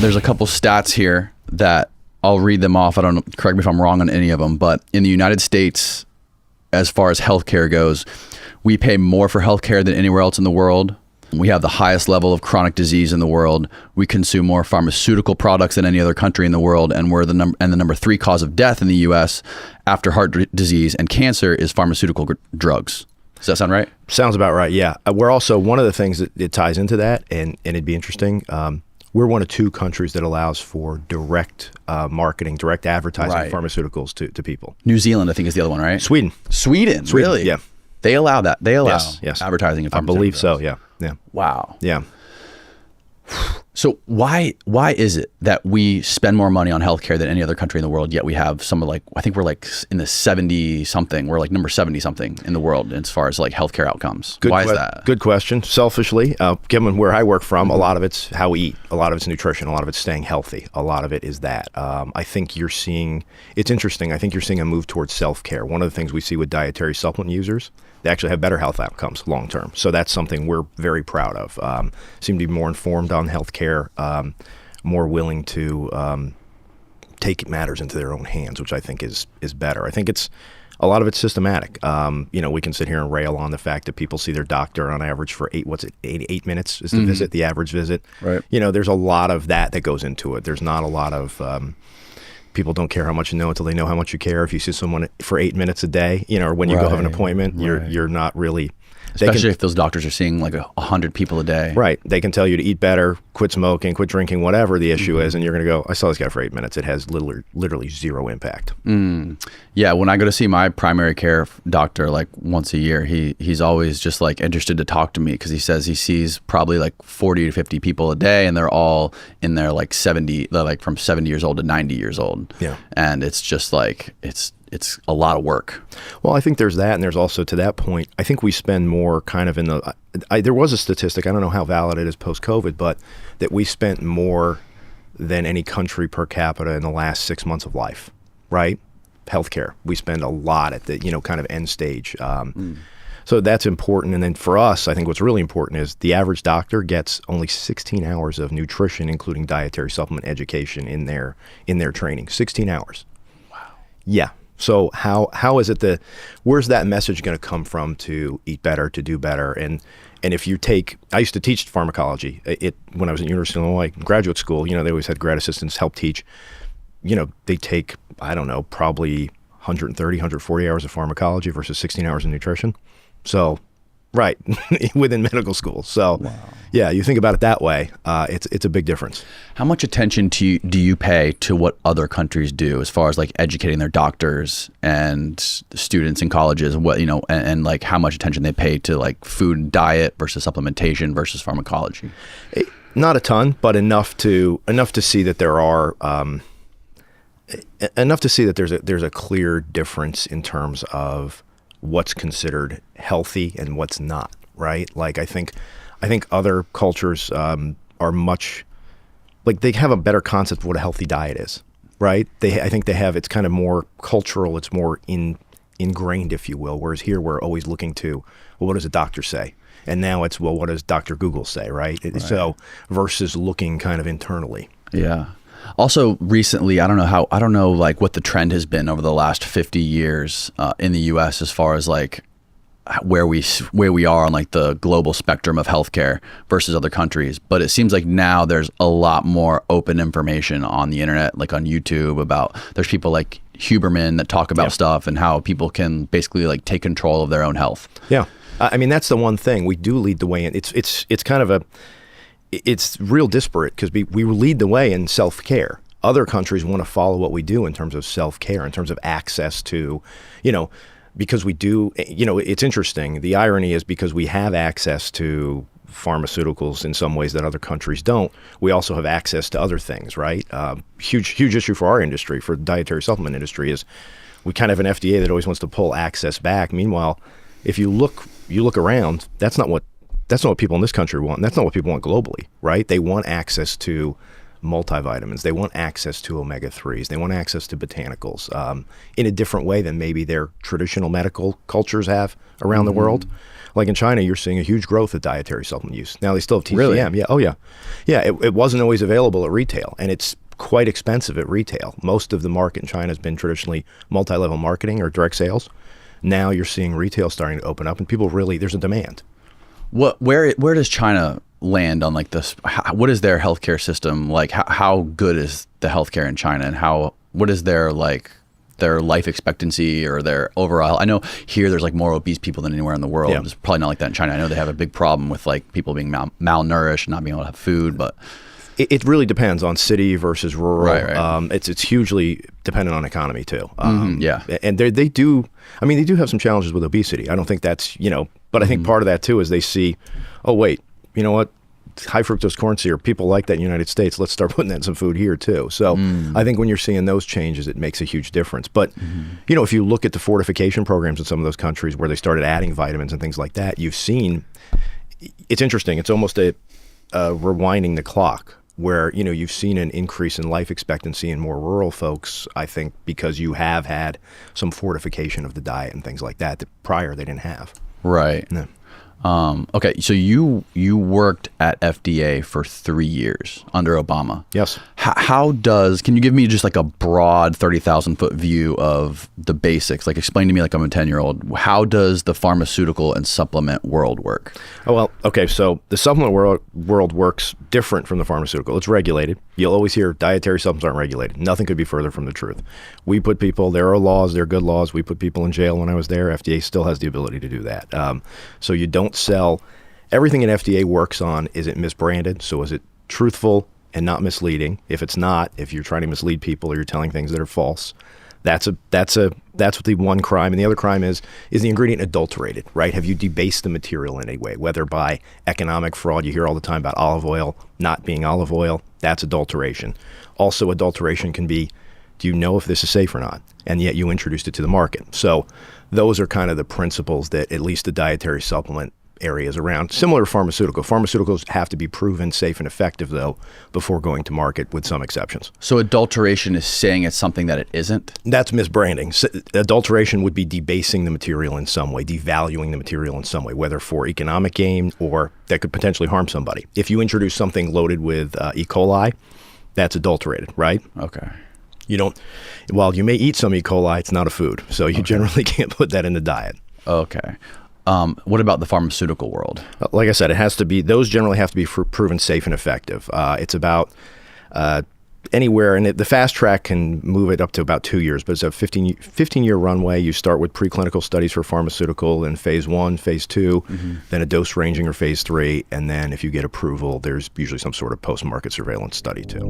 there's a couple stats here that I'll read them off. I don't know, correct me if I'm wrong on any of them, but in the United States, as far as healthcare goes, we pay more for healthcare than anywhere else in the world. We have the highest level of chronic disease in the world. We consume more pharmaceutical products than any other country in the world, and we're the number 3 cause of death in the U.S. after heart disease and cancer is pharmaceutical drugs. Does that sound right? Sounds about right. Yeah. We're also one of the things that it ties into that, and it'd be interesting. We're one of 2 countries that allows for direct marketing, direct advertising of pharmaceuticals to people. New Zealand, I think, is the other one, right? Sweden, really? Yeah. They allow that. They allow yes. advertising of pharmaceuticals. I believe so. Yeah. Yeah. Wow. Yeah. So why is it that we spend more money on healthcare than any other country in the world, yet we have some of I think we're like in the 70 something, we're like number 70 something in the world as far as like healthcare outcomes. Why is that? Good question. Selfishly, given where I work from, a lot of it's how we eat, a lot of it's nutrition, a lot of it's staying healthy, a lot of it is that. I think you're seeing, it's interesting, I think you're seeing a move towards self-care. One of the things we see with dietary supplement users, they actually have better health outcomes long term. So that's something we're very proud of. Seem to be more informed on healthcare, more willing to take matters into their own hands, which I think is better. I think a lot of it's systematic. We can sit here and rail on the fact that people see their doctor on average for 8 minutes is the visit, the average visit. Right. There's a lot of that goes into it. There's not a lot of people don't care how much you know until they know how much you care. If you see someone for 8 minutes a day, or when you go have an appointment, you're not really. Especially if those doctors are seeing like 100 people a day. Right. They can tell you to eat better, quit smoking, quit drinking, whatever the issue is, and you're going to go, I saw this guy for 8 minutes. It has literally zero impact. Yeah, when I go to see my primary care doctor like once a year, he's always just like interested to talk to me because he says he sees probably like 40 to 50 people a day, and they're all in their like 70, like from 70 years old to 90 years old. Yeah. And it's just like, it's a lot of work. Well, I think there's that, and there's also, to that point, I think we spend more kind of in the, there was a statistic, I don't know how valid it is post-COVID, but that we spent more than any country per capita in the last 6 months of life, right? Healthcare. We spend a lot at the, kind of end stage. So that's important. And then for us, I think what's really important is the average doctor gets only 16 hours of nutrition, including dietary supplement education in their training. 16 hours. Wow. Yeah. So how is it where's that message going to come from to eat better, to do better? And if you take, I used to teach pharmacology when I was at University of Illinois graduate school, they always had grad assistants help teach. They take, I don't know, probably 130, 140 hours of pharmacology versus 16 hours of nutrition. So, right, within medical school. So, wow. Yeah, you think about it that way, it's a big difference. How much attention do you pay to what other countries do as far as like educating their doctors and students in colleges, and like how much attention they pay to like food and diet versus supplementation versus pharmacology? Not a ton, but enough to see that there are there's a clear difference in terms of what's considered healthy and what's not, right? Like I think other cultures are much, like they have a better concept of what a healthy diet is, right? I think they have, it's kind of more cultural, it's more ingrained, if you will, whereas here we're always looking to, well, what does a doctor say? And now it's, well, what does Dr. Google say, right? So versus looking kind of internally. Yeah. Also, recently, I don't know like what the trend has been over the last 50 years in the U.S. as far as like where we are on like the global spectrum of healthcare versus other countries. But it seems like now there's a lot more open information on the internet, like on YouTube there's people like Huberman that talk about stuff and how people can basically like take control of their own health. Yeah. I mean, that's the one thing we do lead the way in. It's kind of it's real disparate because we lead the way in self-care. Other countries want to follow what we do in terms of self-care, in terms of access to, because we do, it's interesting. The irony is because we have access to pharmaceuticals in some ways that other countries don't, we also have access to other things, right? Huge issue for our industry, for the dietary supplement industry, is we kind of have an FDA that always wants to pull access back. Meanwhile, if you look around, that's not what people in this country want. That's not what people want globally, right? They want access to multivitamins. They want access to omega-3s. They want access to botanicals in a different way than maybe their traditional medical cultures have around the world. Like in China, you're seeing a huge growth of dietary supplement use. Now they still have TCM. Really? Yeah. Oh yeah. Yeah. It wasn't always available at retail, and it's quite expensive at retail. Most of the market in China has been traditionally multi-level marketing or direct sales. Now you're seeing retail starting to open up, and people really, there's a demand. Where does China land on like this? What is their healthcare system like? How good is the healthcare in China, and what is their life expectancy or their overall? I know here there's like more obese people than anywhere in the world. Yeah. It's probably not like that in China. I know they have a big problem with like people being malnourished, not being able to have food, but It really depends on city versus rural. Right. It's hugely dependent on economy too. Yeah. And they do. I mean, they do have some challenges with obesity. I don't think that's but I think part of that too is they see, oh wait, you know what, high fructose corn syrup, people like that in the United States. Let's start putting that in some food here too. So I think when you're seeing those changes, it makes a huge difference. But if you look at the fortification programs in some of those countries where they started adding vitamins and things like that, you've seen. It's interesting. It's almost a rewinding the clock, where you've seen an increase in life expectancy in more rural folks, I think, because you have had some fortification of the diet and things like that prior they didn't have. right. Yeah. Okay, so you worked at FDA for 3 years under Obama. Yes. Can you give me just like a broad 30,000 foot view of the basics? Like explain to me like I'm a 10-year-old. How does the pharmaceutical and supplement world work? Oh, well, okay, so the supplement world works different from the pharmaceutical. It's regulated. You'll always hear dietary supplements aren't regulated. Nothing could be further from the truth. There are laws, there are good laws. We put people in jail when I was there. FDA still has the ability to do that. So you don't sell. Everything in FDA works on, is it misbranded? So is it truthful and not misleading? If it's not, if you're trying to mislead people or you're telling things that are false, that's what the one crime. And the other crime is the ingredient adulterated, right? Have you debased the material in any way, whether by economic fraud? You hear all the time about olive oil not being olive oil. That's adulteration. Also, adulteration can be, do you know if this is safe or not? And yet you introduced it to the market. So those are kind of the principles that at least the dietary supplement area is around. Similar to pharmaceutical. Pharmaceuticals have to be proven safe and effective, though, before going to market, with some exceptions. So adulteration is saying it's something that it isn't? That's misbranding. Adulteration would be debasing the material in some way, devaluing the material in some way, whether for economic gain or that could potentially harm somebody. If you introduce something loaded with E. coli, that's adulterated, right? Okay. While you may eat some E. coli, it's not a food. So you generally can't put that in the diet. Okay. What about the pharmaceutical world? Like I said, those generally have to be proven safe and effective. It's about anywhere, and the fast track can move it up to about 2 years, but it's a 15-year runway. You start with preclinical studies for pharmaceutical in phase 1, phase 2, then a dose ranging or phase 3, and then if you get approval, there's usually some sort of post-market surveillance study too.